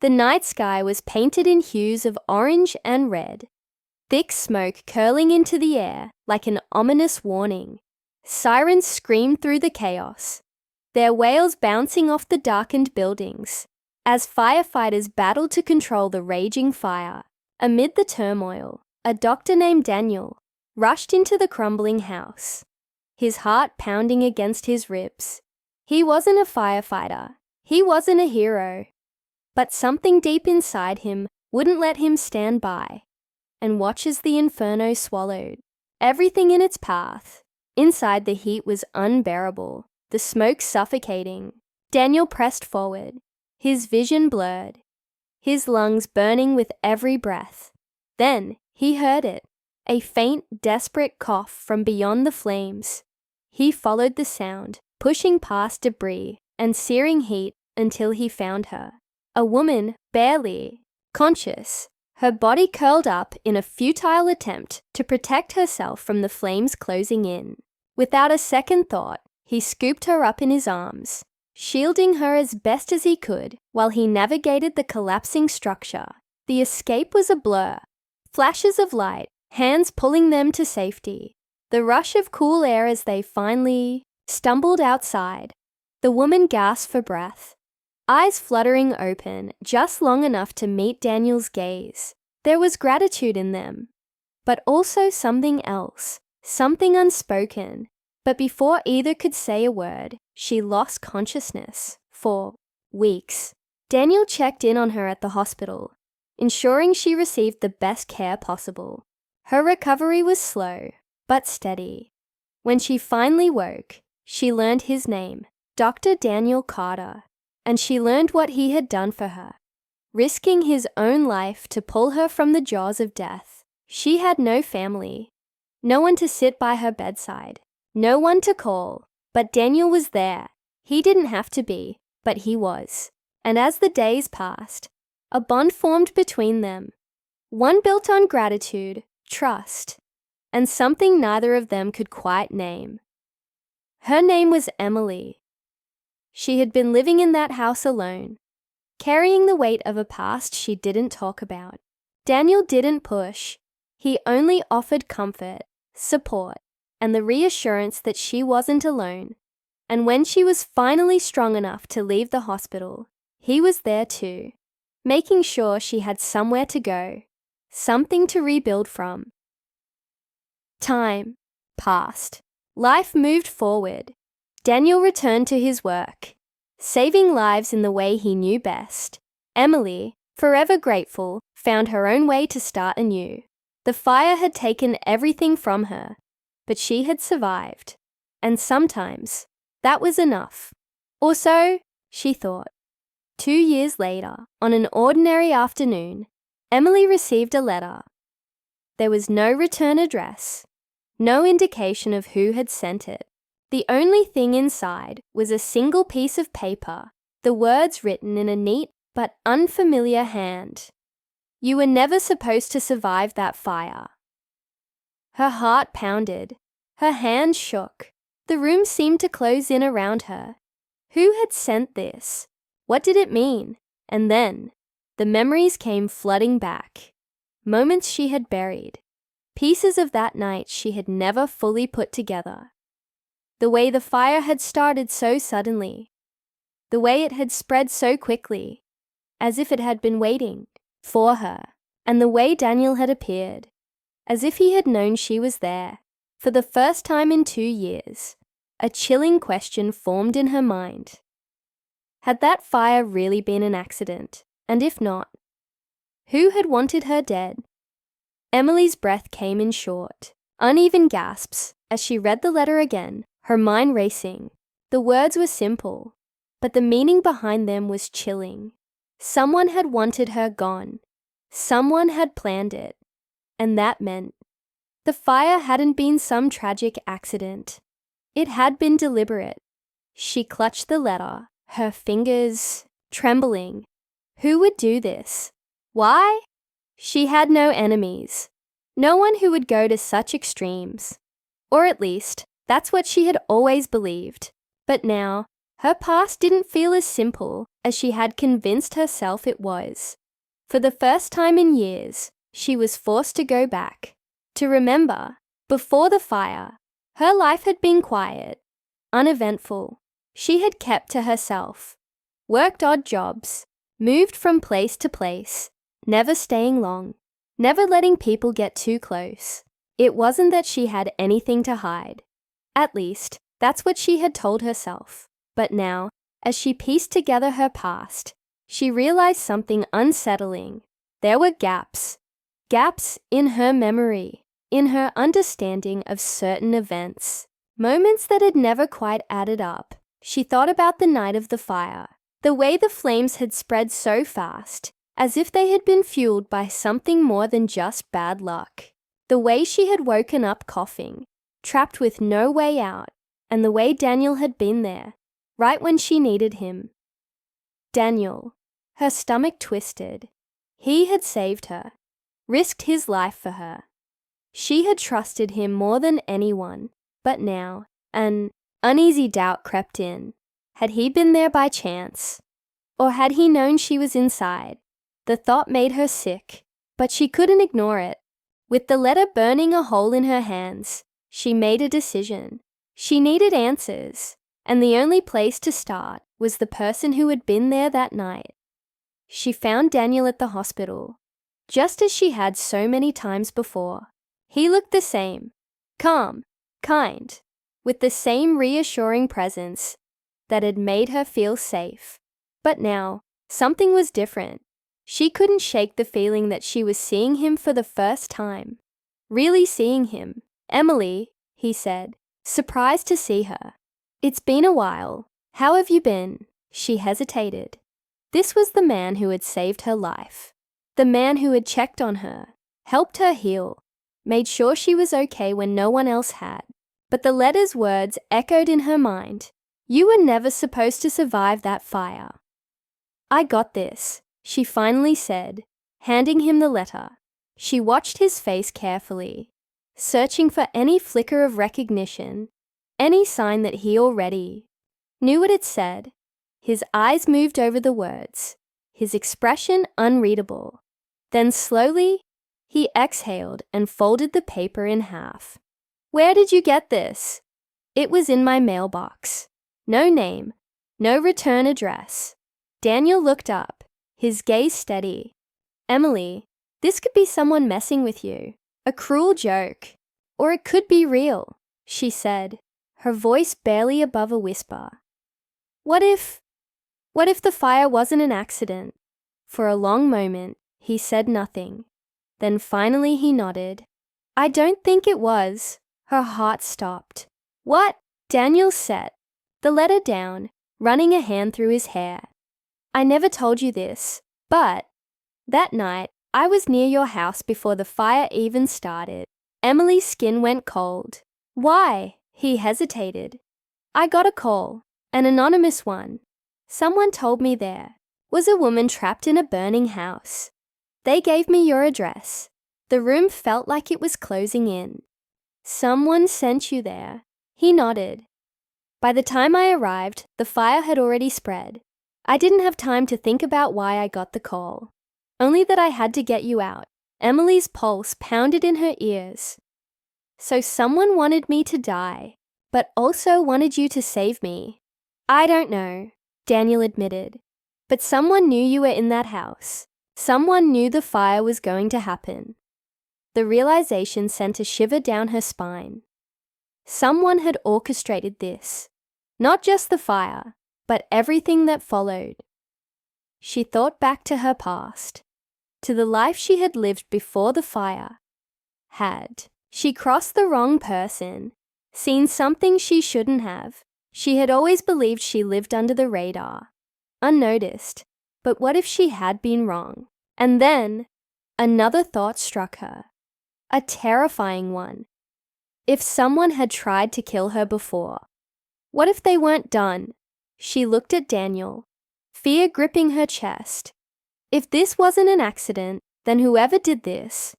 The night sky was painted in hues of orange and red, thick smoke curling into the air like an ominous warning. Sirens screamed through the chaos, their wails bouncing off the darkened buildings, as firefighters battled to control the raging fire. Amid the turmoil, a doctor named Daniel rushed into the crumbling house, his heart pounding against his ribs. He wasn't a firefighter. He wasn't a hero. But something deep inside him wouldn't let him stand by and watch as the inferno swallowed everything in its path. Inside, the heat was unbearable, the smoke suffocating. Daniel pressed forward, his vision blurred, his lungs burning with every breath. Then he heard it, a faint, desperate cough from beyond the flames. He followed the sound, pushing past debris and searing heat until he found her. A woman, barely conscious, her body curled up in a futile attempt to protect herself from the flames closing in. Without a second thought, he scooped her up in his arms, shielding her as best as he could while he navigated the collapsing structure. The escape was a blur. Flashes of light, hands pulling them to safety. The rush of cool air as they finally stumbled outside. The woman gasped for breath, eyes fluttering open just long enough to meet Daniel's gaze. There was gratitude in them, but also something else, something unspoken. But before either could say a word, she lost consciousness for weeks. Daniel checked in on her at the hospital, ensuring she received the best care possible. Her recovery was slow, but steady. When she finally woke, she learned his name, Dr. Daniel Carter, and she learned what he had done for her, risking his own life to pull her from the jaws of death. She had no family, no one to sit by her bedside, no one to call, but Daniel was there. He didn't have to be, but he was. And as the days passed, a bond formed between them, one built on gratitude, trust, and something neither of them could quite name. Her name was Emily. She had been living in that house alone, carrying the weight of a past she didn't talk about. Daniel didn't push. He only offered comfort, support, and the reassurance that she wasn't alone. And when she was finally strong enough to leave the hospital, he was there too, making sure she had somewhere to go, something to rebuild from. Time passed. Life moved forward. Daniel returned to his work, saving lives in the way he knew best. Emily, forever grateful, found her own way to start anew. The fire had taken everything from her, but she had survived. And sometimes that was enough. Or so she thought. 2 years later, on an ordinary afternoon, Emily received a letter. There was no return address, no indication of who had sent it. The only thing inside was a single piece of paper, the words written in a neat but unfamiliar hand. You were never supposed to survive that fire. Her heart pounded. Her hands shook. The room seemed to close in around her. Who had sent this? What did it mean? And then, the memories came flooding back. Moments she had buried. Pieces of that night she had never fully put together. The way the fire had started so suddenly. The way it had spread so quickly, as if it had been waiting for her. And the way Daniel had appeared, as if he had known she was there. For the first time in 2 years, a chilling question formed in her mind. Had that fire really been an accident? And if not, who had wanted her dead? Emily's breath came in short, uneven gasps as she read the letter again, her mind racing. The words were simple, but the meaning behind them was chilling. Someone had wanted her gone. Someone had planned it. And that meant the fire hadn't been some tragic accident. It had been deliberate. She clutched the letter, her fingers trembling. Who would do this? Why? She had no enemies. No one who would go to such extremes. Or at least, that's what she had always believed. But now, her past didn't feel as simple as she had convinced herself it was. For the first time in years, she was forced to go back, to remember, before the fire, her life had been quiet, uneventful. She had kept to herself, worked odd jobs, moved from place to place, never staying long, never letting people get too close. It wasn't that she had anything to hide. At least, that's what she had told herself. But now, as she pieced together her past, she realized something unsettling. There were gaps in her memory, in her understanding of certain events, moments that had never quite added up. She thought about the night of the fire, the way the flames had spread so fast, as if they had been fueled by something more than just bad luck. The way she had woken up coughing, trapped with no way out, and the way Daniel had been there, right when she needed him. Daniel. Her stomach twisted. He had saved her, risked his life for her. She had trusted him more than anyone, but now an uneasy doubt crept in. Had he been there by chance? Or had he known she was inside? The thought made her sick, but she couldn't ignore it. With the letter burning a hole in her hands, she made a decision. She needed answers, and the only place to start was the person who had been there that night. She found Daniel at the hospital, just as she had so many times before. He looked the same, calm, kind, with the same reassuring presence that had made her feel safe. But now, something was different. She couldn't shake the feeling that she was seeing him for the first time. Really seeing him. "Emily," he said, surprised to see her. "It's been a while. How have you been?" She hesitated. This was the man who had saved her life. The man who had checked on her, helped her heal, made sure she was okay when no one else had. But the letter's words echoed in her mind. "You were never supposed to survive that fire." "I got this," she finally said, handing him the letter. She watched his face carefully, searching for any flicker of recognition, any sign that he already knew what it said. His eyes moved over the words, his expression unreadable. Then slowly, he exhaled and folded the paper in half. "Where did you get this?" "It was in my mailbox." No name, no return address. Daniel looked up, his gaze steady. "Emily, this could be someone messing with you. A cruel joke. Or it could be real," she said, her voice barely above a whisper. What if the fire wasn't an accident?" For a long moment, he said nothing. Then finally he nodded. "I don't think it was." Her heart stopped. "What?" Daniel set the letter down, running a hand through his hair. "I never told you this, but that night, I was near your house before the fire even started." Emily's skin went cold. "Why?" He hesitated. "I got a call, an anonymous one. Someone told me there was a woman trapped in a burning house. They gave me your address. The room felt like it was closing in. Someone sent you there." He nodded. "By the time I arrived, the fire had already spread. I didn't have time to think about why I got the call. Only that I had to get you out." Emily's pulse pounded in her ears. "So someone wanted me to die, but also wanted you to save me." "I don't know," Daniel admitted. "But someone knew you were in that house. Someone knew the fire was going to happen." The realization sent a shiver down her spine. Someone had orchestrated this. Not just the fire, but everything that followed. She thought back to her past, to the life she had lived before the fire. Had she crossed the wrong person, seen something she shouldn't have? She had always believed she lived under the radar, unnoticed. But what if she had been wrong? And then, another thought struck her. A terrifying one. If someone had tried to kill her before, what if they weren't done? She looked at Daniel, fear gripping her chest. If this wasn't an accident, then whoever did this,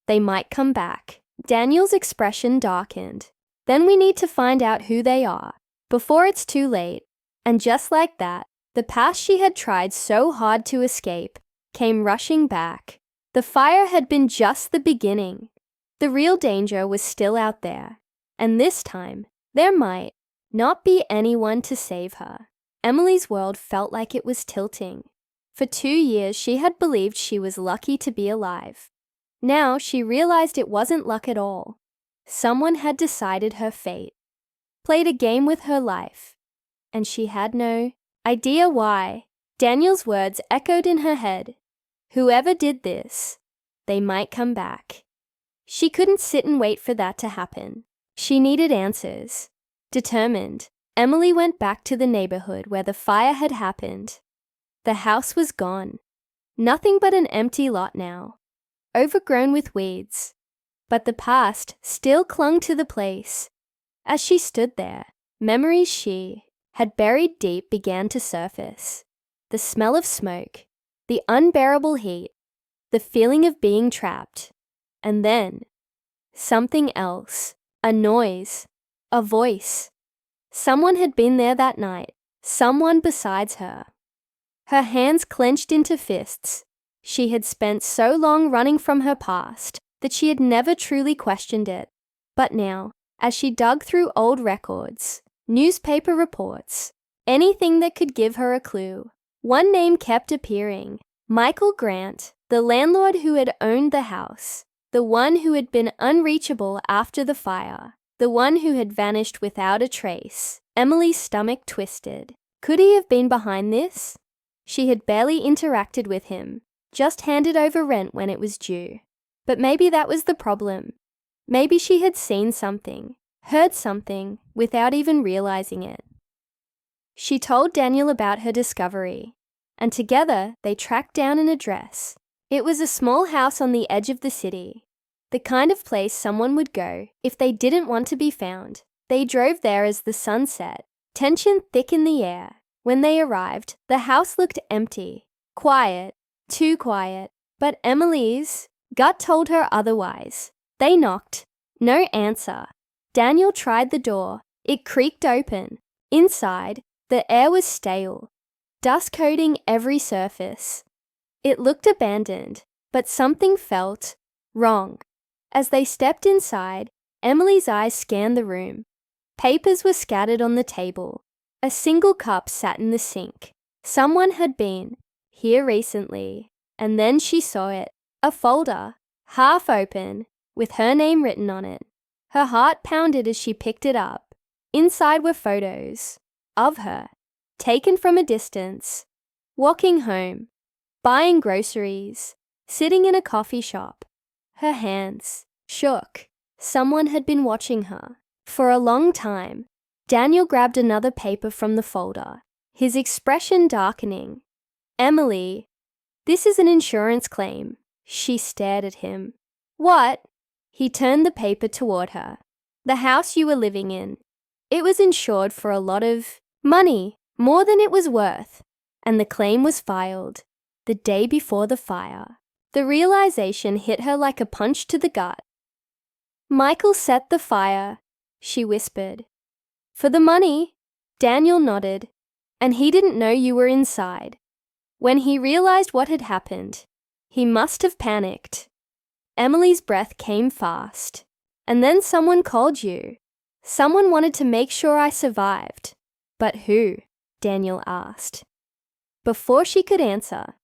they might come back. Daniel's expression darkened. "Then we need to find out who they are, before it's too late." And just like that, The past she had tried so hard to escape came rushing back. The fire had been just the beginning. The real danger was still out there, and this time there might not be anyone to save her. Emily's world felt like it was tilting. For 2 years she had believed she was lucky to be alive. Now she realized it wasn't luck at all. Someone had decided her fate, played a game with her life, and she had no idea why. Daniel's words echoed in her head. Whoever did this, they might come back. She couldn't sit and wait for that to happen. She needed answers. Determined, Emily went back to the neighborhood where the fire had happened. The house was gone. Nothing but an empty lot now, overgrown with weeds. But the past still clung to the place. As she stood there, memories she had buried deep began to surface. The smell of smoke, the unbearable heat, the feeling of being trapped. And then, something else, a noise, a voice. Someone had been there that night, someone besides her. Her hands clenched into fists. She had spent so long running from her past that she had never truly questioned it. But now, as she dug through old records, newspaper reports, anything that could give her a clue, one name kept appearing. Michael Grant, the landlord who had owned the house, the one who had been unreachable after the fire, the one who had vanished without a trace. Emily's stomach twisted. Could he have been behind this? She had barely interacted with him, just handed over rent when it was due. But maybe that was the problem. Maybe she had seen something, heard something, without even realizing it. She told Daniel about her discovery, and together they tracked down an address. It was a small house on the edge of the city, the kind of place someone would go if they didn't want to be found. They drove there as the sun set, tension thick in the air. When they arrived, the house looked empty, quiet, too quiet. But Emily's gut told her otherwise. They knocked. No answer. Daniel tried the door. It creaked open. Inside, the air was stale, dust coating every surface. It looked abandoned, but something felt wrong. As they stepped inside, Emily's eyes scanned the room. Papers were scattered on the table. A single cup sat in the sink. Someone had been here recently, and then she saw it. A folder, half open, with her name written on it. Her heart pounded as she picked it up. Inside were photos of her, taken from a distance, walking home, buying groceries, sitting in a coffee shop. Her hands shook. Someone had been watching her for a long time. Daniel grabbed another paper from the folder, his expression darkening. Emily, this is an insurance claim. She stared at him. What? He turned the paper toward her. The house you were living in. It was insured for a lot of money, more than it was worth, and the claim was filed the day before the fire. The realization hit her like a punch to the gut. Michael set the fire, she whispered. For the money, Daniel nodded, and he didn't know you were inside. When he realized what had happened, he must have panicked. Emily's breath came fast. And then someone called you. Someone wanted to make sure I survived. But who? Daniel asked. Before she could answer,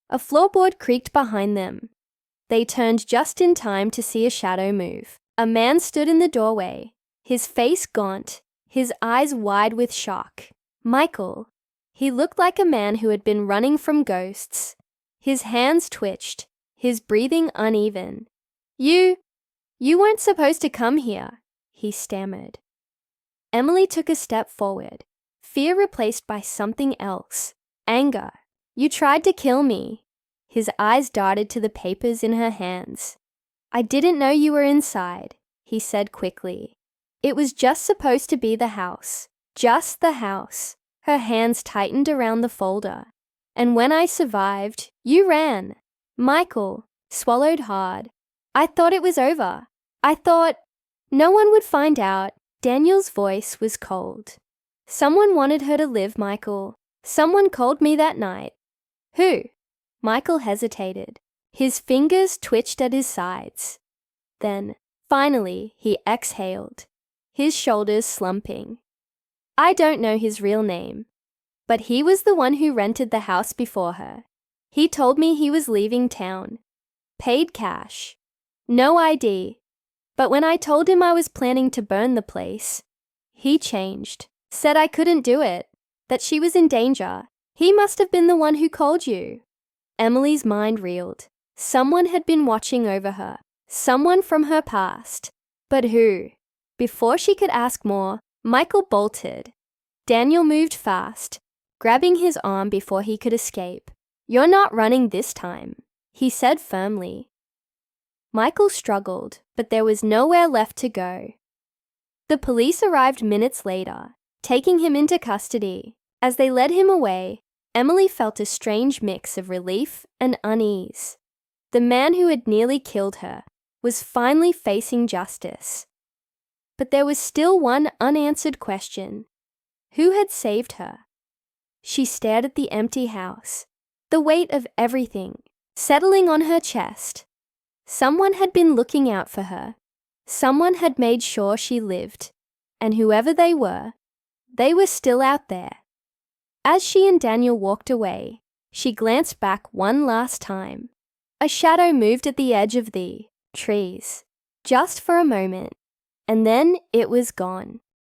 a floorboard creaked behind them. They turned just in time to see a shadow move. A man stood in the doorway, his face gaunt, his eyes wide with shock. Michael. He looked like a man who had been running from ghosts. His hands twitched, his breathing uneven. You weren't supposed to come here, he stammered. Emily took a step forward, fear replaced by something else. Anger. You tried to kill me. His eyes darted to the papers in her hands. I didn't know you were inside, he said quickly. It was just supposed to be the house. Just the house. Her hands tightened around the folder. And when I survived, you ran. Michael swallowed hard. I thought it was over. I thought no one would find out. Daniel's voice was cold. Someone wanted her to live, Michael. Someone called me that night. Who? Michael hesitated. His fingers twitched at his sides. Then, finally, he exhaled, his shoulders slumping. I don't know his real name, but he was the one who rented the house before her. He told me he was leaving town. Paid cash. No ID. But when I told him I was planning to burn the place, he changed. Said I couldn't do it. That she was in danger. He must have been the one who called you. Emily's mind reeled. Someone had been watching over her. Someone from her past. But who? Before she could ask more, Michael bolted. Daniel moved fast, grabbing his arm before he could escape. You're not running this time, he said firmly. Michael struggled, but there was nowhere left to go. The police arrived minutes later, taking him into custody. As they led him away, Emily felt a strange mix of relief and unease. The man who had nearly killed her was finally facing justice. But there was still one unanswered question. Who had saved her? She stared at the empty house, the weight of everything settling on her chest. Someone had been looking out for her. Someone had made sure she lived. And whoever they were still out there. As she and Daniel walked away, she glanced back one last time. A shadow moved at the edge of the trees, just for a moment, and then it was gone.